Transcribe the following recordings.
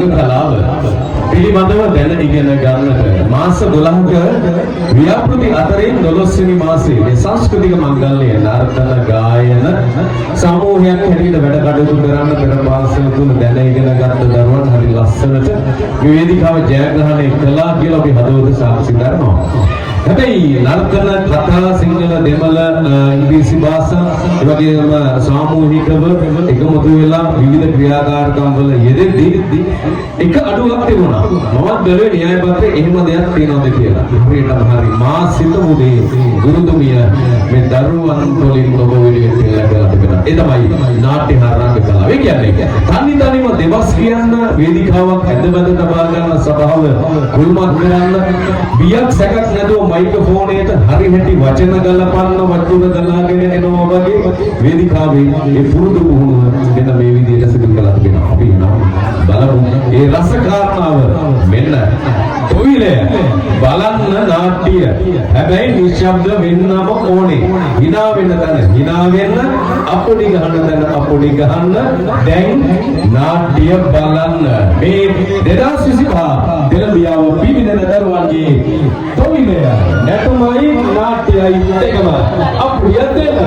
රංග කලාව පිළිබඳව දැන ඉගෙන ගන්නට මාස 12ක ව්‍යාපෘති අතරින් 12 වෙනි මාසයේ මේ සංස්කෘතික මංගල්‍ය නර්තන ගායන සමූහයක් හැටියට වැඩ කටයුතු කරන්න පෙර පාසල තුල දැන ඉගෙන ගත්ත දරුවන් හරි ලස්සනට මේ වේදිකාව ජයග්‍රහණය කළා කියලා අපි හදවත සාක්ෂි දරනවා. හැබැයි නර්තන කතා සිංහල දෙමළ ඉංග්‍රීසි භාෂා ඒ වගේම සාමූහිකව එකමුතු වෙලා විවිධ ක්‍රියාකාරකම් වල යෙදෙද්දී එක අඩුවක් තිබුණා. මමත් බැලුවේ න්‍යාය පත්‍රයේ එහෙම දෙයක් තියෙනවද කියලා. හරියටම හරි මා සිතමුදී ගුරුතුමිය මේ දරුවන් වලින් ඔබ වෙනුවෙන් කියලා තිබෙනවා. ඒ තමයි නාට්‍ය හරංග කලාව. ඒ කියන්නේ තනිතනිම දෙවස් කියන්න වේදිකාවක් ඇදබැද තබා ගන්න සභාව කුල්මත් කරන්න බියක් සැකක් නැතුව මයික්‍රොෆෝනේට හරි හැටි වචන ගලපන්න වචන ගලාගෙන එනවා වගේ වේදිකාවේ ඒ පුරුදු පුහුණුව මෙන්න මේ විදිහට සිදු කළා කියනවා. අපි බලමු ඒ රස කාරණාව මෙන්න කොවිලේ බලන්න නාට්‍ය හැබැයි නිශ්ශබ්ද වෙන්නම ඕනේ. hina වෙන්න තැන hina වෙන්න අපොඩි ගහන්න තැන අපොඩි ගහන්න. දැන් නාට්‍ය බලන්න මේ 2025 දෙලඹියාව පිළිදෙන දරුවන්ගේ කොවිලේ නැටුමයි නාට්‍යයි දෙකම අප්‍රිය දෙන්න.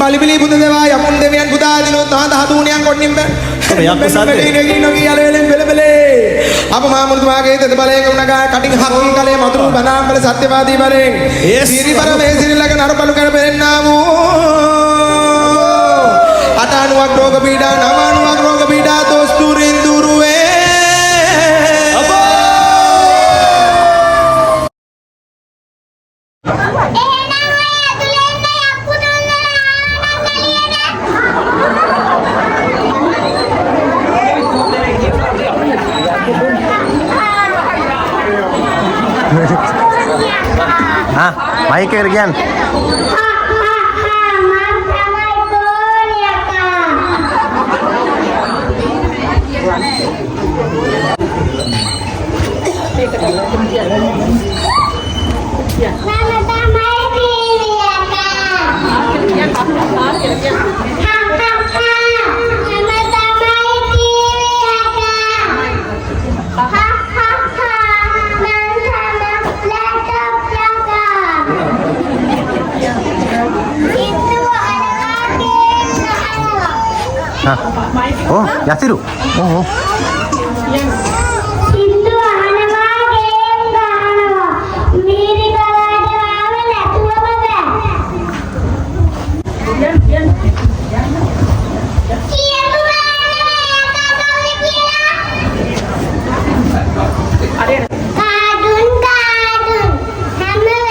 Bali-bili buta dewa ya mun dewian buta dino tahan tahan yang konim be. Ya aku sadar. Nogi aleleng bele-bele. Apa mamun tumage te baleng unaga cutting hakki kale madru banam kale satyavadi baleng. Siri para me siri laga naru palu kare belen namu. Atanu agro gabida namanu agro gabida tos turin duruwe. Hah, main ke Rian. Hah? Oh, Yasiru. Oh. Kadun, kadun,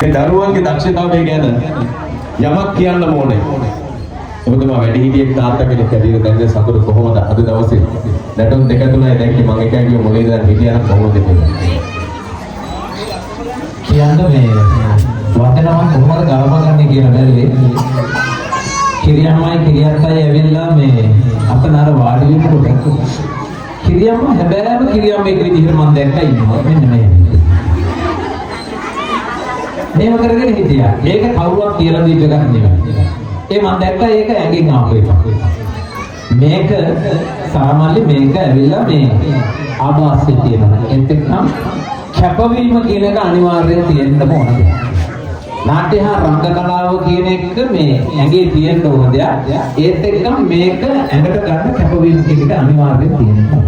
මේ දරුවන්ගේ දක්ෂතාවය ගැන යමක් කියන්න ඕනේ. ඔබතුමා වැඩි හිටියෙක් තාත්තා කෙනෙක් ඇවිත් දැන් සතුට කොහොමද අද දවසේ නැටුම් දෙක තුනයි දැක්කේ මම එකයි කිව්ව මොලේ දැන් හිටියා නම් කොහොමද කියලා. කියන්න මේ වචනවත් කොහොමද ගලපගන්නේ කියලා බැලුවේ. කිරියම්මයි කිරියත්තයි ඇවිල්ලා මේ අපනර වාඩි වෙනකොට කිරියම්ම හැබැයිම කිරියම්ම එක විදිහට මම දැක්කා ඉන්නවා මෙන්න මේ. මේව කරගෙන හිටියා. මේක කවුරුවත් කියලා දීප එකක් නෙවෙයි. ඒ මම දැක්කා ඒක ඇඟෙන් ආපු එකක්. මේක සාමාන්‍ය මේක ඇවිල්ලා මේ ආభాසයේ තියෙනවා. ඒත් එක්කම කැපවීම කියන එක අනිවාර්යයෙන් තියෙන්න ඕන දෙයක්. නාට්‍ය හා රංග කලාව කියන එක මේ ඇඟේ තියෙන්න ඕන දෙයක්. ඒත් එක්කම මේක ඇඟට ගන්න කැපවීම කියන එක අනිවාර්යයෙන් තියෙනවා.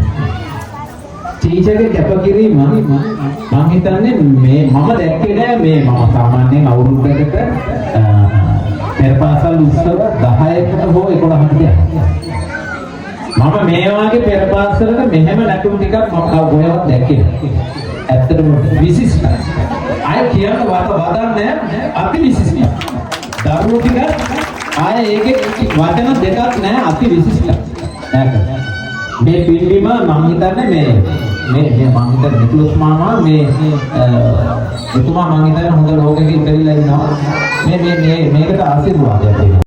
ටීචර්ගේ කැපකිරීම මම හිතන්නේ මේ මම දැක්කේ නෑ මේ මම සාමාන්‍යයෙන් අවුරුද්දකට පෙරපාසල් උත්සව 10කට හෝ 11කට යනවා. මම මේ වගේ පෙරපාසලක මෙහෙම නැටුම් ටිකක් මම කොහෙවත් දැක්කේ නෑ. ඇත්තටම විශිෂ්ටයි. අය කියන වදන්නේ අති විශිෂ්ටයි. දරුවෝ ටික ආය ඒකේ වචන දෙකක් නෑ අති විශිෂ්ටයි. මේ පිළිම මම හිතන්නේ මේ මම හිතන්නේ නිකුලස් මාමා මේ එතුමා මම හිතන්නේ හොඳ ලෝකෙකින් දෙවිලා ඉන්නවා. මේකට ආශිර්වාදයක් දෙනවා.